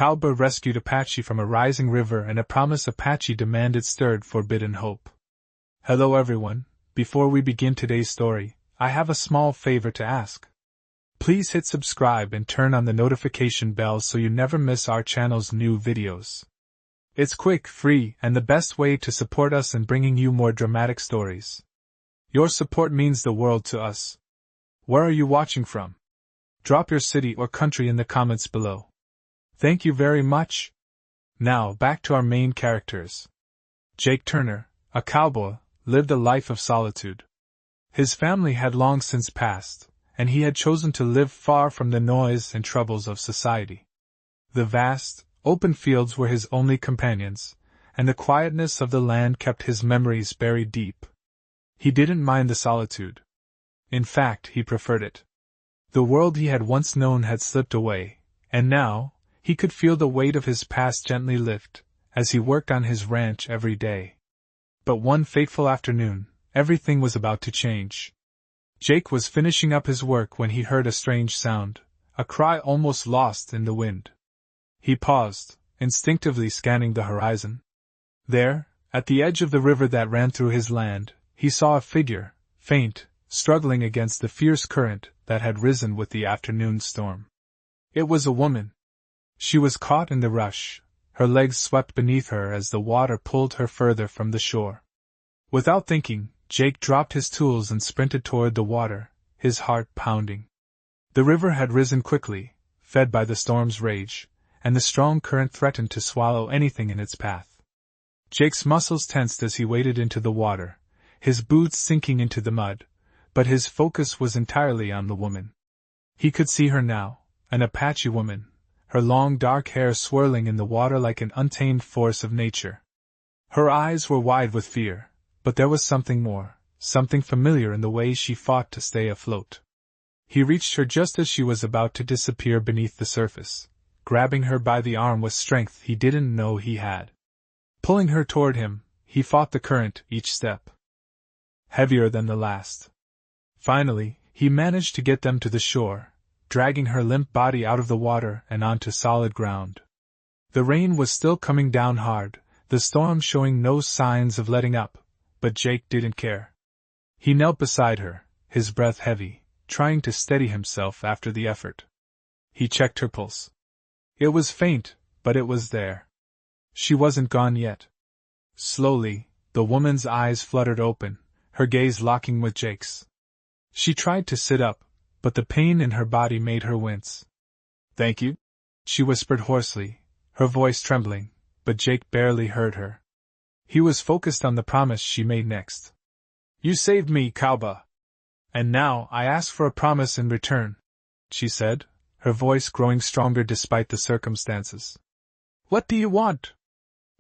Cowboy rescued Apache from a rising river, and a promise Apache demanded stirred forbidden hope. Hello everyone, before we begin today's story, I have a small favor to ask. Please hit subscribe and turn on the notification bell so you never miss our channel's new videos. It's quick, free, and the best way to support us in bringing you more dramatic stories. Your support means the world to us. Where are you watching from? Drop your city or country in the comments below. Thank you very much. Now back to our main characters. Jake Turner, a cowboy, lived a life of solitude. His family had long since passed, and he had chosen to live far from the noise and troubles of society. The vast, open fields were his only companions, and the quietness of the land kept his memories buried deep. He didn't mind the solitude. In fact, he preferred it. The world he had once known had slipped away, and now, he could feel the weight of his past gently lift, as he worked on his ranch every day. But one fateful afternoon, everything was about to change. Jake was finishing up his work when he heard a strange sound, a cry almost lost in the wind. He paused, instinctively scanning the horizon. There, at the edge of the river that ran through his land, he saw a figure, faint, struggling against the fierce current that had risen with the afternoon storm. It was a woman. She was caught in the rush, her legs swept beneath her as the water pulled her further from the shore. Without thinking, Jake dropped his tools and sprinted toward the water, his heart pounding. The river had risen quickly, fed by the storm's rage, and the strong current threatened to swallow anything in its path. Jake's muscles tensed as he waded into the water, his boots sinking into the mud, but his focus was entirely on the woman. He could see her now, an Apache woman, her long dark hair swirling in the water like an untamed force of nature. Her eyes were wide with fear, but there was something more, something familiar in the way she fought to stay afloat. He reached her just as she was about to disappear beneath the surface, grabbing her by the arm with strength he didn't know he had. Pulling her toward him, he fought the current, each step heavier than the last. Finally, he managed to get them to the shore, dragging her limp body out of the water and onto solid ground. The rain was still coming down hard, the storm showing no signs of letting up, but Jake didn't care. He knelt beside her, his breath heavy, trying to steady himself after the effort. He checked her pulse. It was faint, but it was there. She wasn't gone yet. Slowly, the woman's eyes fluttered open, her gaze locking with Jake's. She tried to sit up, but the pain in her body made her wince. "Thank you," she whispered hoarsely, her voice trembling, but Jake barely heard her. He was focused on the promise she made next. "You saved me, Cowboy. And now I ask for a promise in return," she said, her voice growing stronger despite the circumstances. "What do you want?"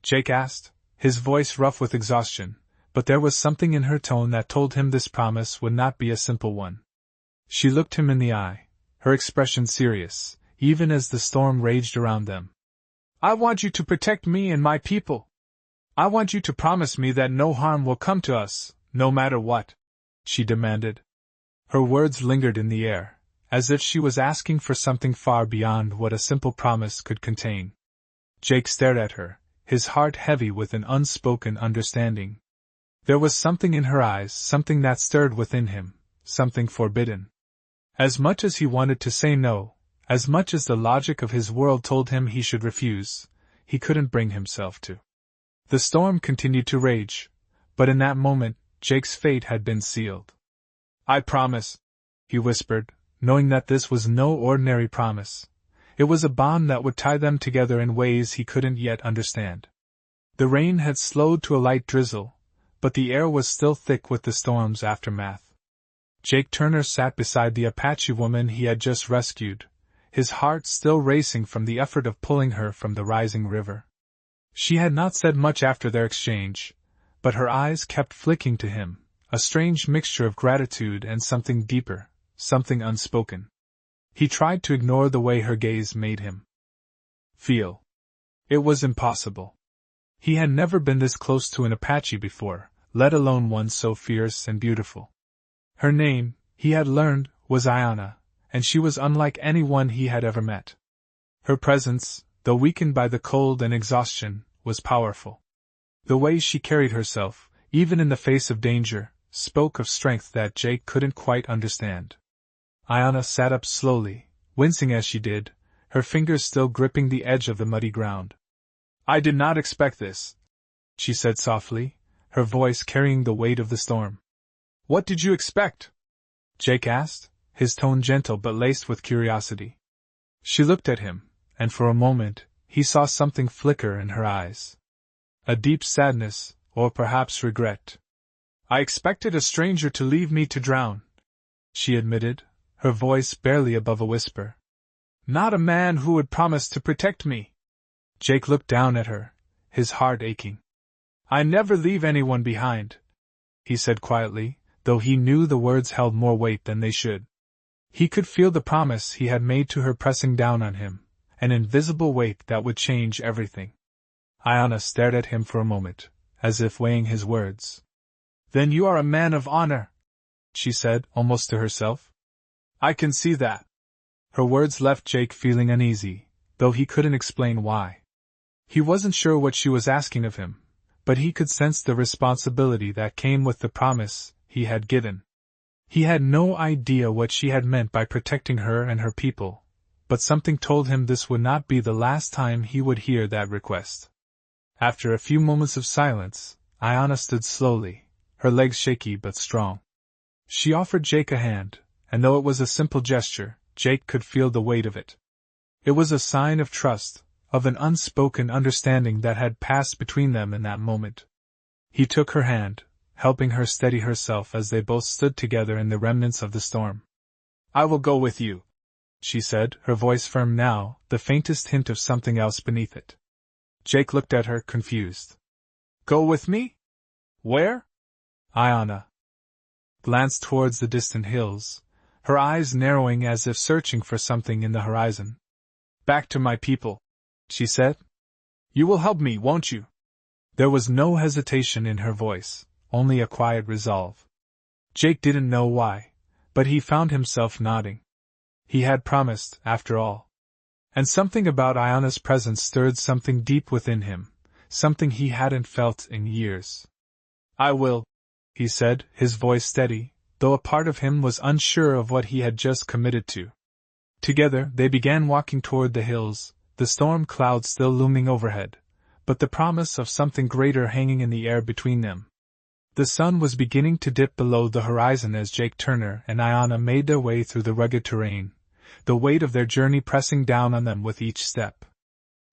Jake asked, his voice rough with exhaustion, but there was something in her tone that told him this promise would not be a simple one. She looked him in the eye, her expression serious, even as the storm raged around them. "I want you to protect me and my people. I want you to promise me that no harm will come to us, no matter what," she demanded. Her words lingered in the air, as if she was asking for something far beyond what a simple promise could contain. Jake stared at her, his heart heavy with an unspoken understanding. There was something in her eyes, something that stirred within him, something forbidden. As much as he wanted to say no, as much as the logic of his world told him he should refuse, he couldn't bring himself to. The storm continued to rage, but in that moment, Jake's fate had been sealed. "I promise," he whispered, knowing that this was no ordinary promise. It was a bond that would tie them together in ways he couldn't yet understand. The rain had slowed to a light drizzle, but the air was still thick with the storm's aftermath. Jake Turner sat beside the Apache woman he had just rescued, his heart still racing from the effort of pulling her from the rising river. She had not said much after their exchange, but her eyes kept flicking to him, a strange mixture of gratitude and something deeper, something unspoken. He tried to ignore the way her gaze made him feel. It was impossible. He had never been this close to an Apache before, let alone one so fierce and beautiful. Her name, he had learned, was Ayanna, and she was unlike anyone he had ever met. Her presence, though weakened by the cold and exhaustion, was powerful. The way she carried herself, even in the face of danger, spoke of strength that Jake couldn't quite understand. Iona sat up slowly, wincing as she did, her fingers still gripping the edge of the muddy ground. "I did not expect this," she said softly, her voice carrying the weight of the storm. "What did you expect?" Jake asked, his tone gentle but laced with curiosity. She looked at him, and for a moment, he saw something flicker in her eyes. A deep sadness, or perhaps regret. "I expected a stranger to leave me to drown," she admitted, her voice barely above a whisper. "Not a man who would promise to protect me." Jake looked down at her, his heart aching. "I never leave anyone behind," he said quietly, though he knew the words held more weight than they should. He could feel the promise he had made to her pressing down on him, an invisible weight that would change everything. Iona stared at him for a moment, as if weighing his words. "Then you are a man of honor," she said, almost to herself. "I can see that." Her words left Jake feeling uneasy, though he couldn't explain why. He wasn't sure what she was asking of him, but he could sense the responsibility that came with the promise he had given. He had no idea what she had meant by protecting her and her people, but something told him this would not be the last time he would hear that request. After a few moments of silence, Iona stood slowly, her legs shaky but strong. She offered Jake a hand, and though it was a simple gesture, Jake could feel the weight of it. It was a sign of trust, of an unspoken understanding that had passed between them in that moment. He took her hand, helping her steady herself as they both stood together in the remnants of the storm. "I will go with you," she said, her voice firm now, the faintest hint of something else beneath it. Jake looked at her, confused. "Go with me? Where?" Iona glanced towards the distant hills, her eyes narrowing as if searching for something in the horizon. "Back to my people," she said. "You will help me, won't you?" There was no hesitation in her voice, only a quiet resolve. Jake didn't know why, but he found himself nodding. He had promised, after all. And something about Iona's presence stirred something deep within him, something he hadn't felt in years. "I will," he said, his voice steady, though a part of him was unsure of what he had just committed to. Together they began walking toward the hills, the storm cloud still looming overhead, but the promise of something greater hanging in the air between them. The sun was beginning to dip below the horizon as Jake Turner and Iona made their way through the rugged terrain, the weight of their journey pressing down on them with each step.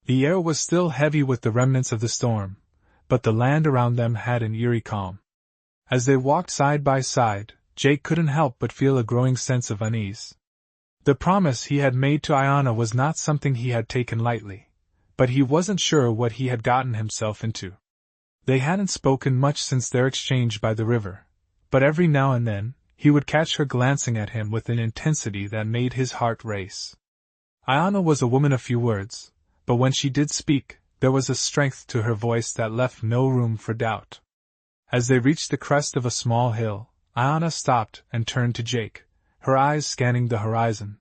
The air was still heavy with the remnants of the storm, but the land around them had an eerie calm. As they walked side by side, Jake couldn't help but feel a growing sense of unease. The promise he had made to Iona was not something he had taken lightly, but he wasn't sure what he had gotten himself into. They hadn't spoken much since their exchange by the river, but every now and then, he would catch her glancing at him with an intensity that made his heart race. Iona was a woman of few words, but when she did speak, there was a strength to her voice that left no room for doubt. As they reached the crest of a small hill, Iona stopped and turned to Jake, her eyes scanning the horizon.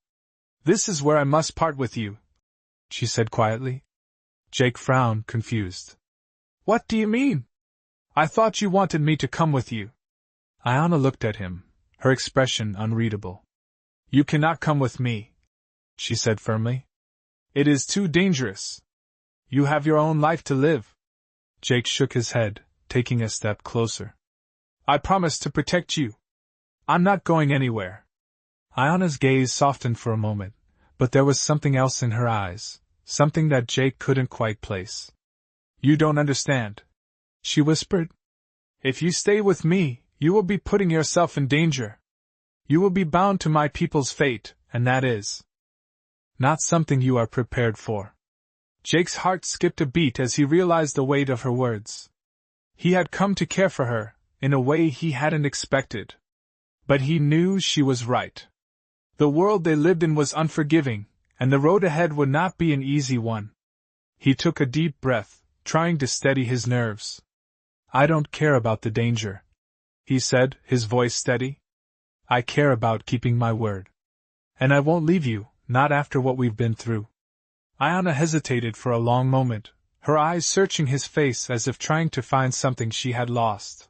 "This is where I must part with you," she said quietly. Jake frowned, confused. "What do you mean? I thought you wanted me to come with you." Iona looked at him, her expression unreadable. "You cannot come with me," she said firmly. "It is too dangerous. You have your own life to live." Jake shook his head, taking a step closer. "I promise to protect you. I'm not going anywhere." Iona's gaze softened for a moment, but there was something else in her eyes, something that Jake couldn't quite place. "You don't understand," she whispered. "If you stay with me, you will be putting yourself in danger. You will be bound to my people's fate, and that is not something you are prepared for." Jake's heart skipped a beat as he realized the weight of her words. He had come to care for her, in a way he hadn't expected. But he knew she was right. The world they lived in was unforgiving, and the road ahead would not be an easy one. He took a deep breath, trying to steady his nerves. "I don't care about the danger," he said, his voice steady. "I care about keeping my word. And I won't leave you, not after what we've been through." Ayana hesitated for a long moment, her eyes searching his face as if trying to find something she had lost.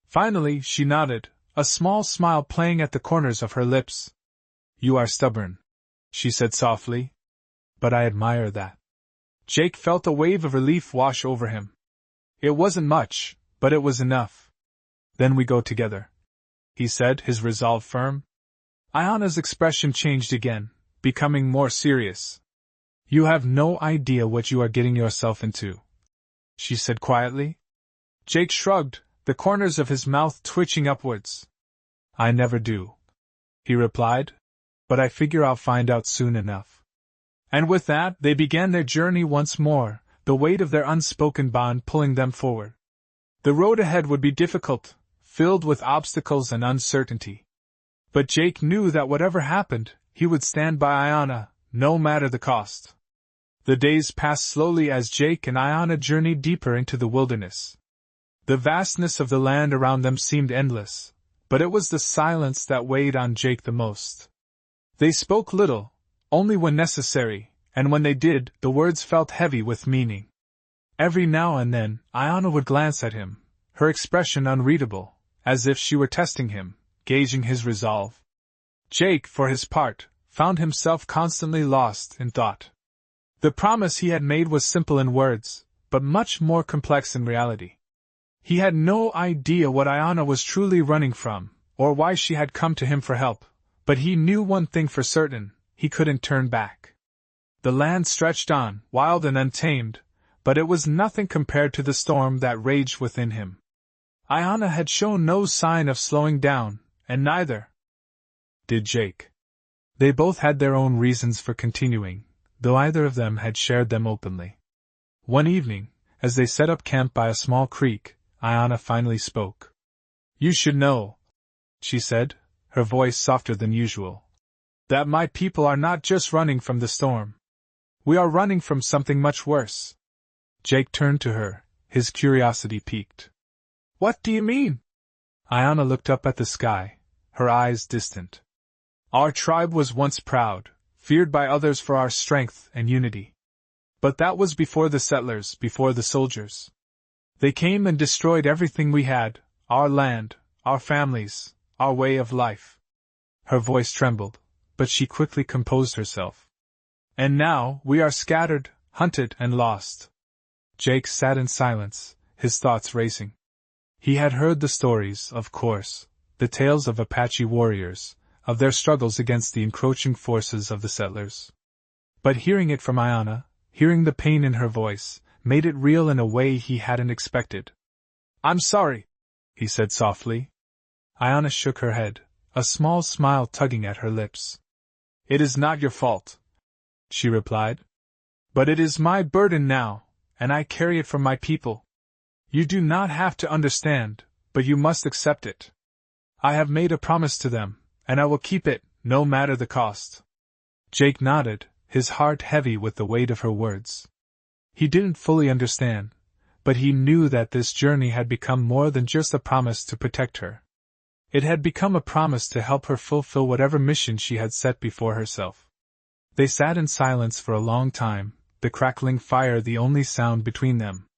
Finally, she nodded, a small smile playing at the corners of her lips. "You are stubborn," she said softly. "But I admire that." Jake felt a wave of relief wash over him. It wasn't much, but it was enough. "Then we go together," he said, his resolve firm. Ayana's expression changed again, becoming more serious. "You have no idea what you are getting yourself into," she said quietly. Jake shrugged, the corners of his mouth twitching upwards. "I never do," he replied. "But I figure I'll find out soon enough." And with that, they began their journey once more, the weight of their unspoken bond pulling them forward. The road ahead would be difficult, filled with obstacles and uncertainty. But Jake knew that whatever happened, he would stand by Ayana, no matter the cost. The days passed slowly as Jake and Ayana journeyed deeper into the wilderness. The vastness of the land around them seemed endless, but it was the silence that weighed on Jake the most. They spoke little, only when necessary, and when they did, the words felt heavy with meaning. Every now and then, Ayana would glance at him, her expression unreadable, as if she were testing him, gauging his resolve. Jake, for his part, found himself constantly lost in thought. The promise he had made was simple in words, but much more complex in reality. He had no idea what Ayana was truly running from, or why she had come to him for help, but he knew one thing for certain: he couldn't turn back. The land stretched on, wild and untamed, but it was nothing compared to the storm that raged within him. Ayana had shown no sign of slowing down, and neither did Jake. They both had their own reasons for continuing, though either of them had shared them openly. One evening, as they set up camp by a small creek, Ayana finally spoke. "You should know," she said, her voice softer than usual, "that my people are not just running from the storm. We are running from something much worse." Jake turned to her, his curiosity piqued. "What do you mean?" Ayana looked up at the sky, her eyes distant. "Our tribe was once proud, feared by others for our strength and unity. But that was before the settlers, before the soldiers. They came and destroyed everything we had, our land, our families, our way of life." Her voice trembled, but she quickly composed herself. "And now, we are scattered, hunted, and lost." Jake sat in silence, his thoughts racing. He had heard the stories, of course, the tales of Apache warriors, of their struggles against the encroaching forces of the settlers. But hearing it from Ayana, hearing the pain in her voice, made it real in a way he hadn't expected. "I'm sorry," he said softly. Ayana shook her head, a small smile tugging at her lips. "It is not your fault," she replied. "But it is my burden now, and I carry it from my people. You do not have to understand, but you must accept it. I have made a promise to them, and I will keep it, no matter the cost." Jake nodded, his heart heavy with the weight of her words. He didn't fully understand, but he knew that this journey had become more than just a promise to protect her. It had become a promise to help her fulfill whatever mission she had set before herself. They sat in silence for a long time, the crackling fire the only sound between them.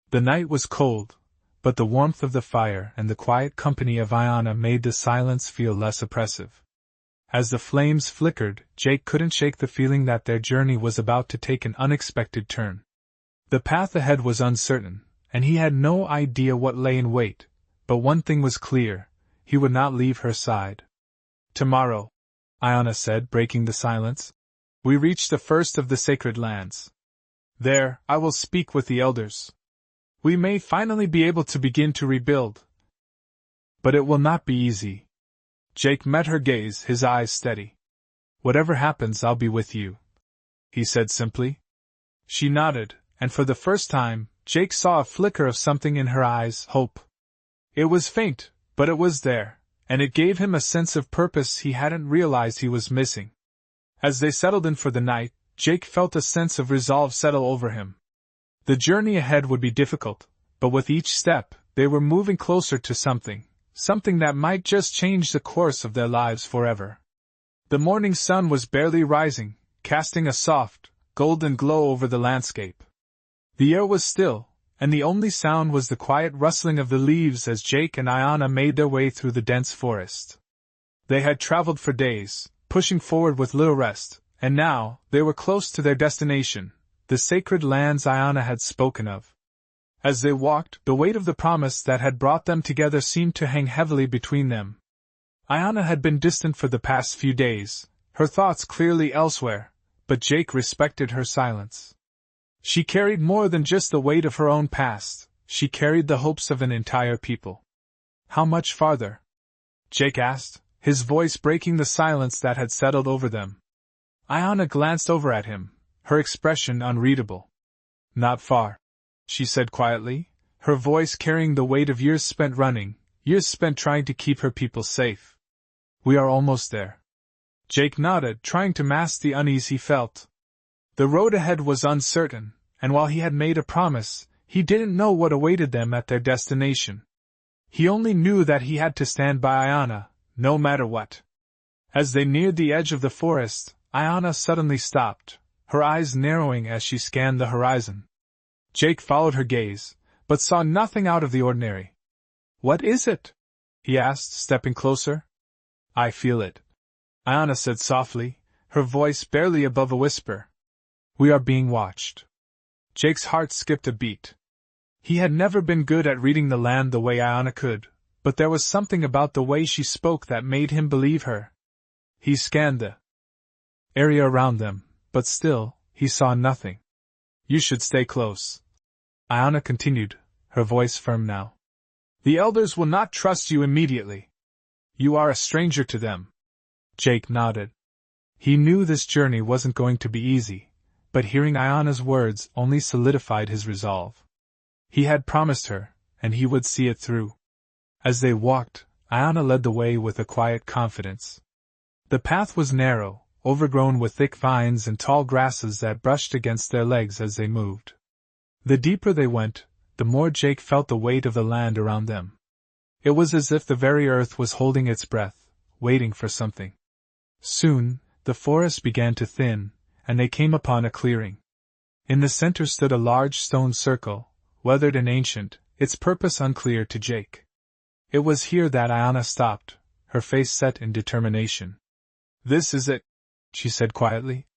The night was cold, but the warmth of the fire and the quiet company of Ayana made the silence feel less oppressive. As the flames flickered, Jake couldn't shake the feeling that their journey was about to take an unexpected turn. The path ahead was uncertain, and he had no idea what lay in wait, but one thing was clear: he would not leave her side. "Tomorrow," Ayana said, breaking the silence, "we reach the first of the sacred lands. There, I will speak with the elders. We may finally be able to begin to rebuild. But it will not be easy." Jake met her gaze, his eyes steady. "Whatever happens, I'll be with you," he said simply. She nodded, and for the first time, Jake saw a flicker of something in her eyes: hope. It was faint, but it was there, and it gave him a sense of purpose he hadn't realized he was missing. As they settled in for the night, Jake felt a sense of resolve settle over him. The journey ahead would be difficult, but with each step, they were moving closer to something that might just change the course of their lives forever. The morning sun was barely rising, casting a soft, golden glow over the landscape. The air was still, and the only sound was the quiet rustling of the leaves as Jake and Ayanna made their way through the dense forest. They had traveled for days, pushing forward with little rest, and now they were close to their destination, the sacred lands Ayanna had spoken of. As they walked, the weight of the promise that had brought them together seemed to hang heavily between them. Ayanna had been distant for the past few days, her thoughts clearly elsewhere, but Jake respected her silence. She carried more than just the weight of her own past, she carried the hopes of an entire people. How much farther? Jake asked, his voice breaking the silence that had settled over them. Ayanna glanced over at him, her expression unreadable. Not far, she said quietly, her voice carrying the weight of years spent running, years spent trying to keep her people safe. We are almost there. Jake nodded, trying to mask the unease he felt. The road ahead was uncertain, and while he had made a promise, he didn't know what awaited them at their destination. He only knew that he had to stand by Ayanna, no matter what. As they neared the edge of the forest, Ayanna suddenly stopped, her eyes narrowing as she scanned the horizon. Jake followed her gaze, but saw nothing out of the ordinary. "What is it?" he asked, stepping closer. "I feel it," Ayanna said softly, her voice barely above a whisper. "We are being watched." Jake's heart skipped a beat. He had never been good at reading the land the way Ayanna could, but there was something about the way she spoke that made him believe her. He scanned the area around them, but still, he saw nothing. "You should stay close," Ayanna continued, her voice firm now. "The elders will not trust you immediately. You are a stranger to them." Jake nodded. He knew this journey wasn't going to be easy, but hearing Ayanna's words only solidified his resolve. He had promised her, and he would see it through. As they walked, Ayanna led the way with a quiet confidence. The path was narrow, overgrown with thick vines and tall grasses that brushed against their legs as they moved. The deeper they went, the more Jake felt the weight of the land around them. It was as if the very earth was holding its breath, waiting for something. Soon, the forest began to thin, and they came upon a clearing. In the center stood a large stone circle, weathered and ancient, its purpose unclear to Jake. It was here that Ayanna stopped, her face set in determination. "This is it," she said quietly.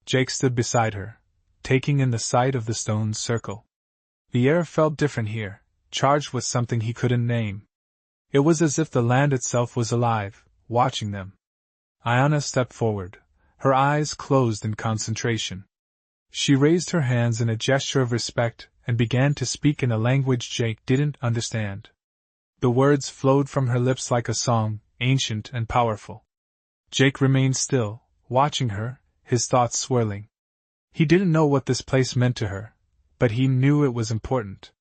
Jake stood beside her, taking in the sight of the stone circle. The air felt different here, charged with something he couldn't name. It was as if the land itself was alive, watching them. Ayanna stepped forward, her eyes closed in concentration. She raised her hands in a gesture of respect and began to speak in a language Jake didn't understand. The words flowed from her lips like a song, ancient and powerful. Jake remained still, watching her, his thoughts swirling. He didn't know what this place meant to her, but he knew it was important.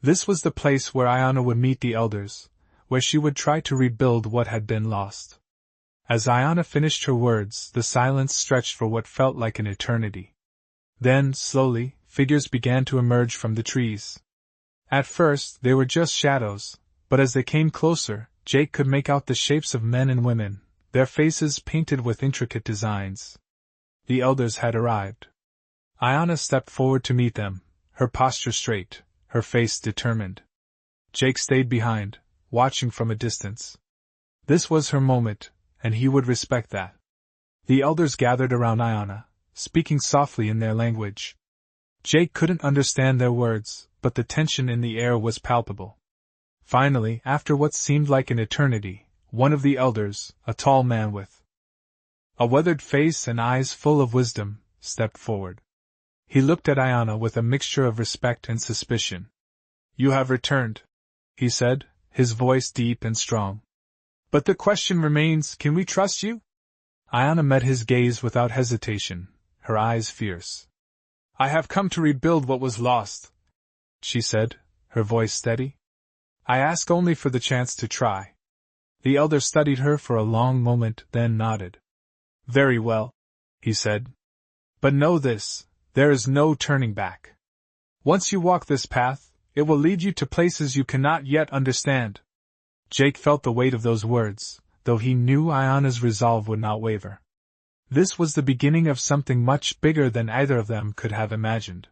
This was the place where Ayanna would meet the elders, where she would try to rebuild what had been lost. As Ayanna finished her words, the silence stretched for what felt like an eternity. Then, slowly, figures began to emerge from the trees. At first, they were just shadows, but as they came closer, Jake could make out the shapes of men and women, their faces painted with intricate designs. The elders had arrived. Ayanna stepped forward to meet them, her posture straight, her face determined. Jake stayed behind, watching from a distance. This was her moment, and he would respect that. The elders gathered around Ayanna, speaking softly in their language. Jake couldn't understand their words, but the tension in the air was palpable. Finally, after what seemed like an eternity, one of the elders, a tall man with a weathered face and eyes full of wisdom, stepped forward. He looked at Ayanna with a mixture of respect and suspicion. "You have returned," he said, his voice deep and strong. "But the question remains, can we trust you?" Ayanna met his gaze without hesitation, her eyes fierce. "I have come to rebuild what was lost," she said, her voice steady. "I ask only for the chance to try." The elder studied her for a long moment, then nodded. "Very well," he said. "But know this, there is no turning back. Once you walk this path, it will lead you to places you cannot yet understand." Jake felt the weight of those words, though he knew Ayanna's resolve would not waver. This was the beginning of something much bigger than either of them could have imagined.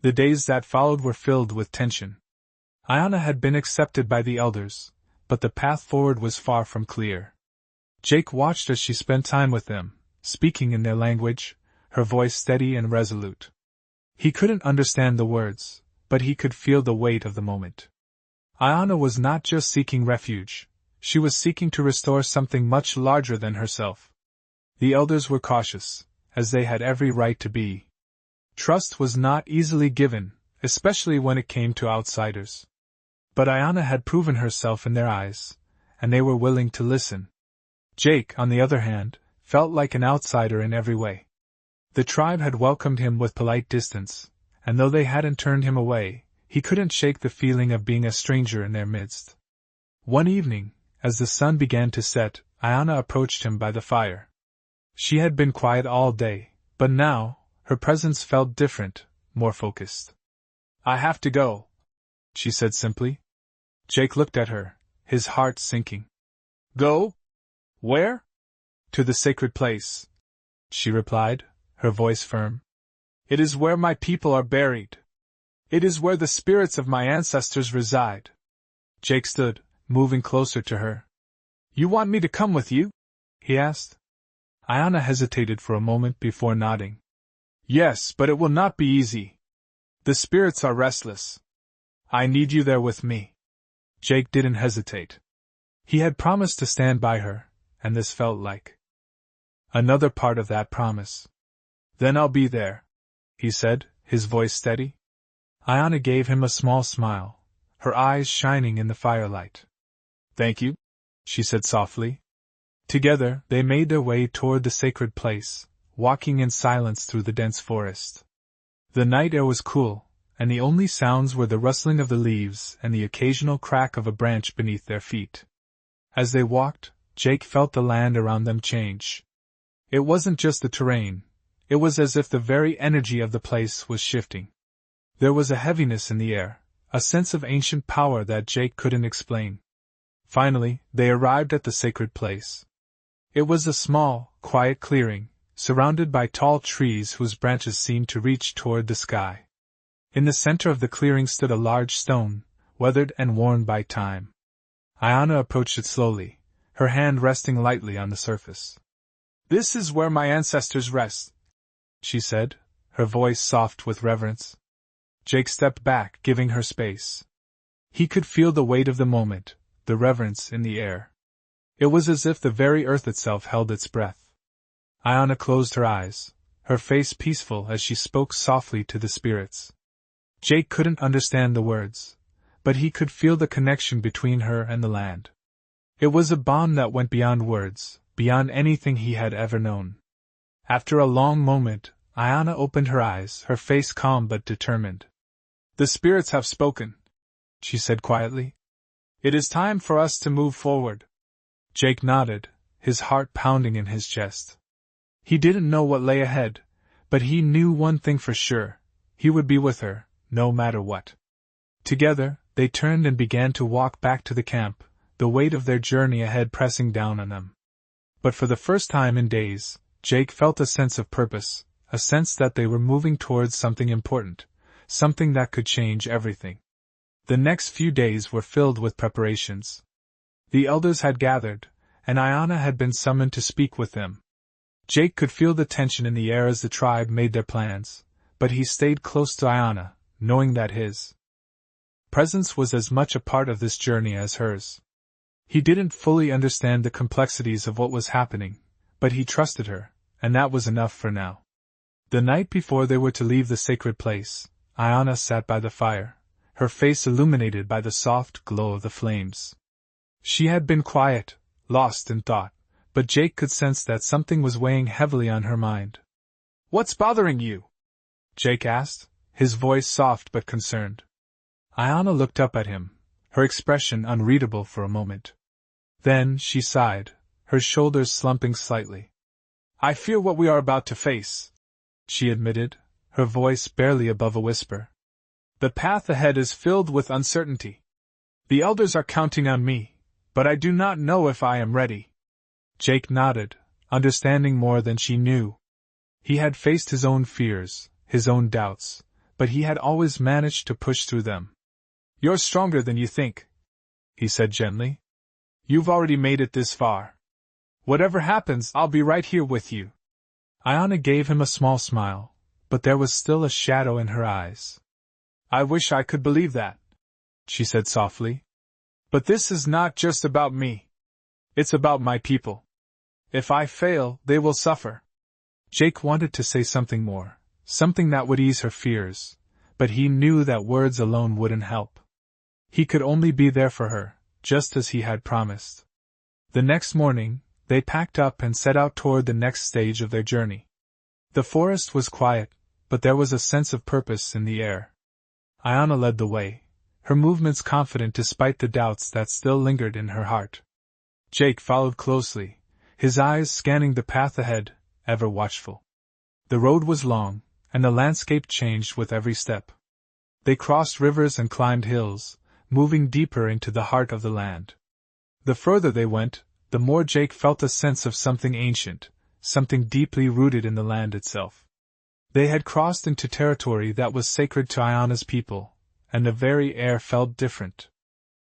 The days that followed were filled with tension. Iana had been accepted by the elders, but the path forward was far from clear. Jake watched as she spent time with them, speaking in their language, her voice steady and resolute. He couldn't understand the words, but he could feel the weight of the moment. Iana was not just seeking refuge, she was seeking to restore something much larger than herself. The elders were cautious, as they had every right to be. Trust was not easily given, especially when it came to outsiders. But Iana had proven herself in their eyes, and they were willing to listen. Jake, on the other hand, felt like an outsider in every way. The tribe had welcomed him with polite distance, and though they hadn't turned him away, he couldn't shake the feeling of being a stranger in their midst. One evening, as the sun began to set, Iana approached him by the fire. She had been quiet all day, but now, her presence felt different, more focused. "I have to go," she said simply. Jake looked at her, his heart sinking. "Go? Where?" "To the sacred place," she replied, her voice firm. "It is where my people are buried. It is where the spirits of my ancestors reside." Jake stood, moving closer to her. "You want me to come with you?" he asked. Iana hesitated for a moment before nodding. "Yes, but it will not be easy. The spirits are restless. I need you there with me." Jake didn't hesitate. He had promised to stand by her, and this felt like another part of that promise. "Then I'll be there," he said, his voice steady. Iana gave him a small smile, her eyes shining in the firelight. "Thank you," she said softly. Together, they made their way toward the sacred place, walking in silence through the dense forest. The night air was cool, and the only sounds were the rustling of the leaves and the occasional crack of a branch beneath their feet. As they walked, Jake felt the land around them change. It wasn't just the terrain, it was as if the very energy of the place was shifting. There was a heaviness in the air, a sense of ancient power that Jake couldn't explain. Finally, they arrived at the sacred place. It was a small, quiet clearing, surrounded by tall trees whose branches seemed to reach toward the sky. In the center of the clearing stood a large stone, weathered and worn by time. Iana approached it slowly, her hand resting lightly on the surface. "This is where my ancestors rest," she said, her voice soft with reverence. Jake stepped back, giving her space. He could feel the weight of the moment, the reverence in the air. It was as if the very earth itself held its breath. Iana closed her eyes, her face peaceful as she spoke softly to the spirits. Jake couldn't understand the words, but he could feel the connection between her and the land. It was a bond that went beyond words, beyond anything he had ever known. After a long moment, Iana opened her eyes, her face calm but determined. "The spirits have spoken," she said quietly. "It is time for us to move forward." Jake nodded, his heart pounding in his chest. He didn't know what lay ahead, but he knew one thing for sure: he would be with her, no matter what. Together, they turned and began to walk back to the camp, the weight of their journey ahead pressing down on them. But for the first time in days, Jake felt a sense of purpose, a sense that they were moving towards something important, something that could change everything. The next few days were filled with preparations. The elders had gathered, and Iana had been summoned to speak with them. Jake could feel the tension in the air as the tribe made their plans, but he stayed close to Iana, knowing that his presence was as much a part of this journey as hers. He didn't fully understand the complexities of what was happening, but he trusted her, and that was enough for now. The night before they were to leave the sacred place, Iana sat by the fire, her face illuminated by the soft glow of the flames. She had been quiet, lost in thought, but Jake could sense that something was weighing heavily on her mind. "What's bothering you?" Jake asked, his voice soft but concerned. Iana looked up at him, her expression unreadable for a moment. Then she sighed, her shoulders slumping slightly. "I fear what we are about to face," she admitted, her voice barely above a whisper. "The path ahead is filled with uncertainty. The elders are counting on me, but I do not know if I am ready." Jake nodded, understanding more than she knew. He had faced his own fears, his own doubts, but he had always managed to push through them. "You're stronger than you think," he said gently. "You've already made it this far. Whatever happens, I'll be right here with you." Iana gave him a small smile, but there was still a shadow in her eyes. "I wish I could believe that," she said softly. "But this is not just about me. It's about my people. If I fail, they will suffer." Jake wanted to say something more, something that would ease her fears, but he knew that words alone wouldn't help. He could only be there for her, just as he had promised. The next morning, they packed up and set out toward the next stage of their journey. The forest was quiet, but there was a sense of purpose in the air. Iana led the way, her movements confident despite the doubts that still lingered in her heart. Jake followed closely, his eyes scanning the path ahead, ever watchful. The road was long, and the landscape changed with every step. They crossed rivers and climbed hills, moving deeper into the heart of the land. The further they went, the more Jake felt a sense of something ancient, something deeply rooted in the land itself. They had crossed into territory that was sacred to Iana's people, and the very air felt different.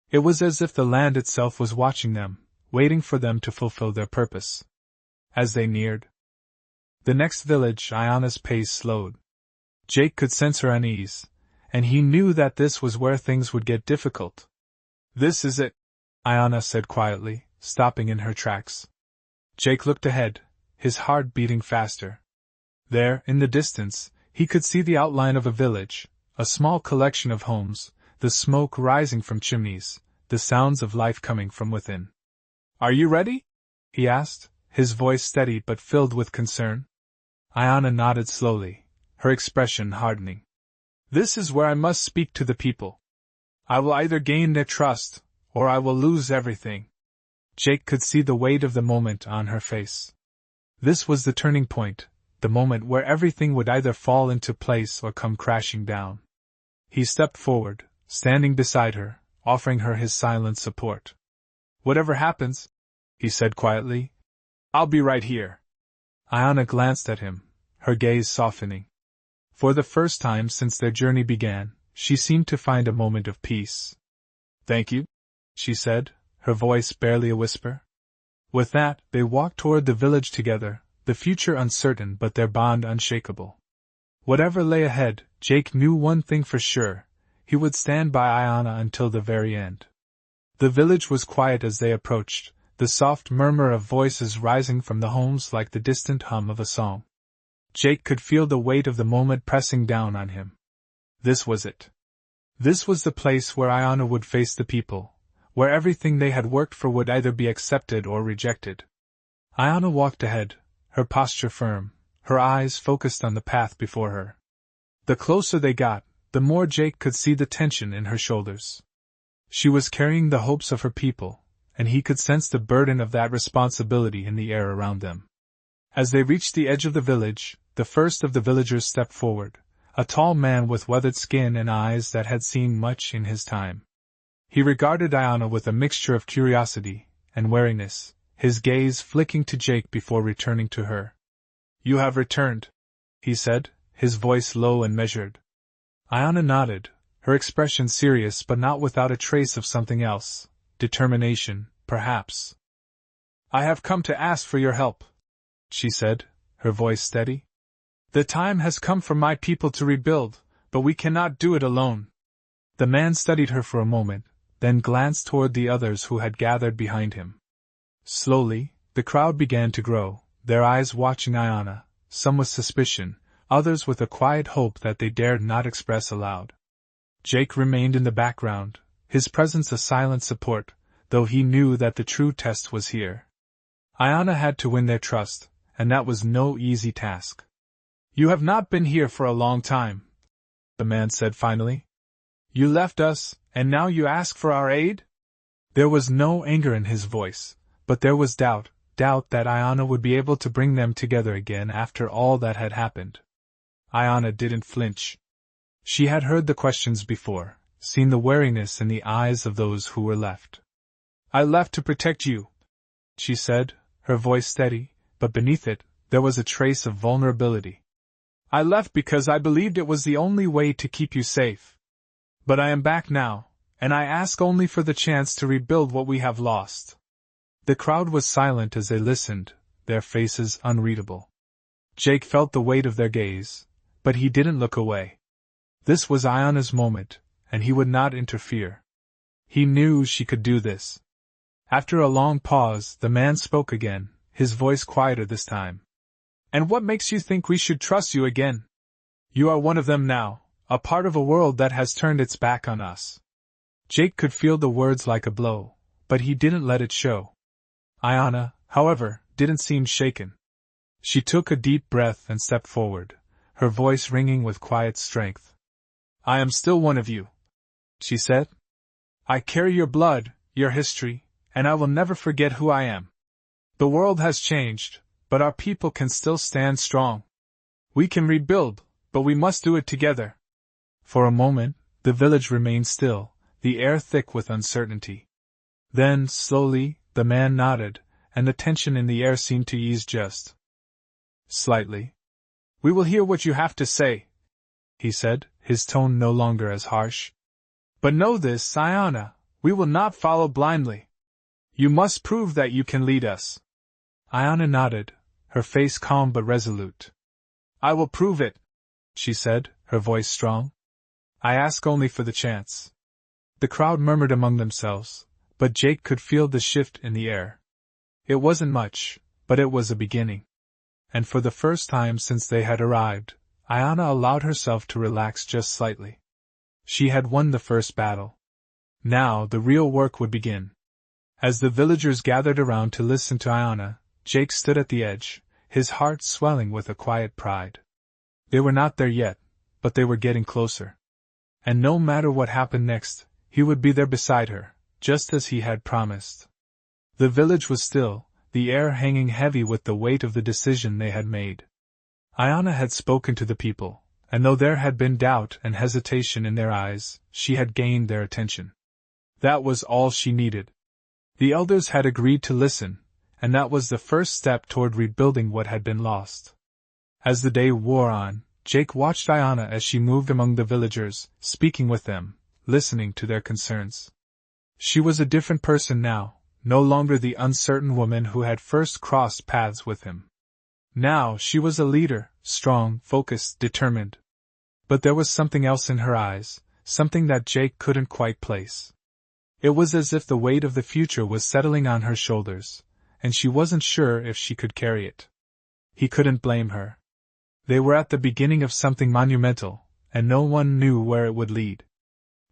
It was as if the land itself was watching them, waiting for them to fulfill their purpose. As they neared the next village, Iana's pace slowed. Jake could sense her unease, and he knew that this was where things would get difficult. "This is it," Iana said quietly, stopping in her tracks. Jake looked ahead, his heart beating faster. There, in the distance, he could see the outline of a village, a small collection of homes, the smoke rising from chimneys, the sounds of life coming from within. "Are you ready?" he asked, his voice steady but filled with concern. Iana nodded slowly, her expression hardening. "This is where I must speak to the people. I will either gain their trust, or I will lose everything." Jake could see the weight of the moment on her face. This was the turning point, the moment where everything would either fall into place or come crashing down. He stepped forward, standing beside her, offering her his silent support. "Whatever happens," he said quietly, "I'll be right here." Iana glanced at him, her gaze softening. For the first time since their journey began, she seemed to find a moment of peace. "Thank you," she said, her voice barely a whisper. With that, they walked toward the village together, the future uncertain but their bond unshakable. Whatever lay ahead, Jake knew one thing for sure: he would stand by Iana until the very end. The village was quiet as they approached, the soft murmur of voices rising from the homes like the distant hum of a song. Jake could feel the weight of the moment pressing down on him. This was it. This was the place where Iana would face the people, where everything they had worked for would either be accepted or rejected. Iana walked ahead, her posture firm, her eyes focused on the path before her. The closer they got, the more Jake could see the tension in her shoulders. She was carrying the hopes of her people, and he could sense the burden of that responsibility in the air around them. As they reached the edge of the village, the first of the villagers stepped forward, a tall man with weathered skin and eyes that had seen much in his time. He regarded Iana with a mixture of curiosity and wariness, his gaze flicking to Jake before returning to her. "You have returned," he said, his voice low and measured. Iana nodded, her expression serious but not without a trace of something else, determination, perhaps. "I have come to ask for your help," she said, her voice steady. "The time has come for my people to rebuild, but we cannot do it alone." The man studied her for a moment, then glanced toward the others who had gathered behind him. Slowly, the crowd began to grow, their eyes watching Iana, some with suspicion, others with a quiet hope that they dared not express aloud. Jake remained in the background, his presence a silent support, though he knew that the true test was here. Iana had to win their trust, and that was no easy task. "You have not been here for a long time," the man said finally. "You left us, and now you ask for our aid?" There was no anger in his voice, but there was doubt that Iana would be able to bring them together again after all that had happened. Iana didn't flinch. She had heard the questions before, seen the wariness in the eyes of those who were left. "I left to protect you," she said, her voice steady, but beneath it, there was a trace of vulnerability. I left because I believed it was the only way to keep you safe. But I am back now, and I ask only for the chance to rebuild what we have lost. The crowd was silent as they listened, their faces unreadable. Jake felt the weight of their gaze, but he didn't look away. This was Iana's moment, and he would not interfere. He knew she could do this. After a long pause, the man spoke again, his voice quieter this time. And what makes you think we should trust you again? You are one of them now, a part of a world that has turned its back on us. Jake could feel the words like a blow, but he didn't let it show. Iana, however, didn't seem shaken. She took a deep breath and stepped forward, her voice ringing with quiet strength. I am still one of you, she said. I carry your blood, your history, and I will never forget who I am. The world has changed, but our people can still stand strong. We can rebuild, but we must do it together. For a moment, the village remained still, the air thick with uncertainty. Then, slowly, the man nodded, and the tension in the air seemed to ease just slightly. We will hear what you have to say, he said, his tone no longer as harsh. But know this, Iana, we will not follow blindly. You must prove that you can lead us. Iana nodded, her face calm but resolute. I will prove it, she said, her voice strong. I ask only for the chance. The crowd murmured among themselves, but Jake could feel the shift in the air. It wasn't much, but it was a beginning. And for the first time since they had arrived, Iana allowed herself to relax just slightly. She had won the first battle. Now the real work would begin. As the villagers gathered around to listen to Iana, Jake stood at the edge, his heart swelling with a quiet pride. They were not there yet, but they were getting closer. And no matter what happened next, he would be there beside her, just as he had promised. The village was still, the air hanging heavy with the weight of the decision they had made. Iana had spoken to the people, and though there had been doubt and hesitation in their eyes, she had gained their attention. That was all she needed. The elders had agreed to listen, and that was the first step toward rebuilding what had been lost. As the day wore on, Jake watched Iana as she moved among the villagers, speaking with them, listening to their concerns. She was a different person now, no longer the uncertain woman who had first crossed paths with him. Now she was a leader, strong, focused, determined. But there was something else in her eyes, something that Jake couldn't quite place. It was as if the weight of the future was settling on her shoulders, and she wasn't sure if she could carry it. He couldn't blame her. They were at the beginning of something monumental, and no one knew where it would lead.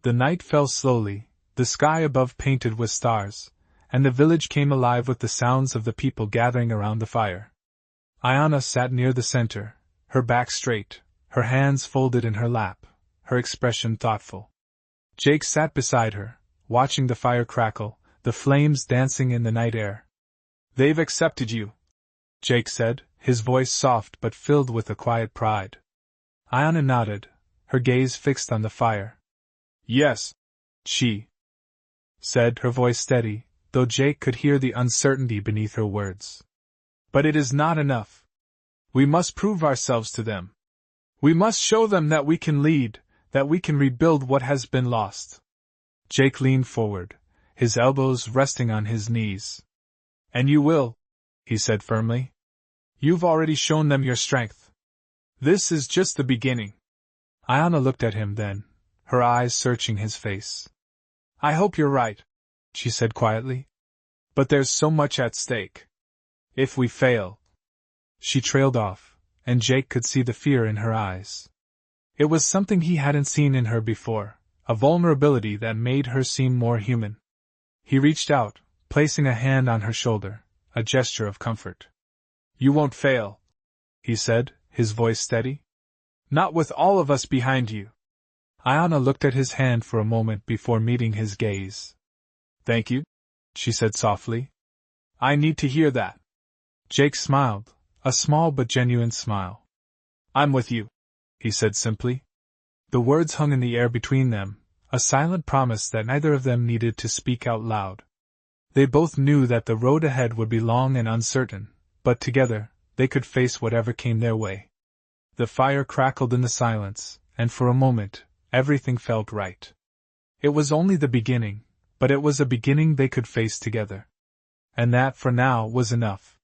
The night fell slowly, the sky above painted with stars, and the village came alive with the sounds of the people gathering around the fire. Iana sat near the center, her back straight, her hands folded in her lap, her expression thoughtful. Jake sat beside her, watching the fire crackle, the flames dancing in the night air. They've accepted you, Jake said, his voice soft but filled with a quiet pride. Iana nodded, her gaze fixed on the fire. Yes, she said, her voice steady, though Jake could hear the uncertainty beneath her words. But it is not enough. We must prove ourselves to them. We must show them that we can lead, that we can rebuild what has been lost. Jake leaned forward, his elbows resting on his knees. And you will, he said firmly. You've already shown them your strength. This is just the beginning. Iana looked at him then, her eyes searching his face. I hope you're right, she said quietly. But there's so much at stake. If we fail. She trailed off, and Jake could see the fear in her eyes. It was something he hadn't seen in her before, a vulnerability that made her seem more human. He reached out, placing a hand on her shoulder, a gesture of comfort. You won't fail, he said, his voice steady. Not with all of us behind you. Iana looked at his hand for a moment before meeting his gaze. Thank you, she said softly. I need to hear that. Jake smiled, a small but genuine smile. I'm with you, he said simply. The words hung in the air between them, a silent promise that neither of them needed to speak out loud. They both knew that the road ahead would be long and uncertain, but together, they could face whatever came their way. The fire crackled in the silence, and for a moment, everything felt right. It was only the beginning, but it was a beginning they could face together. And that, for now, was enough.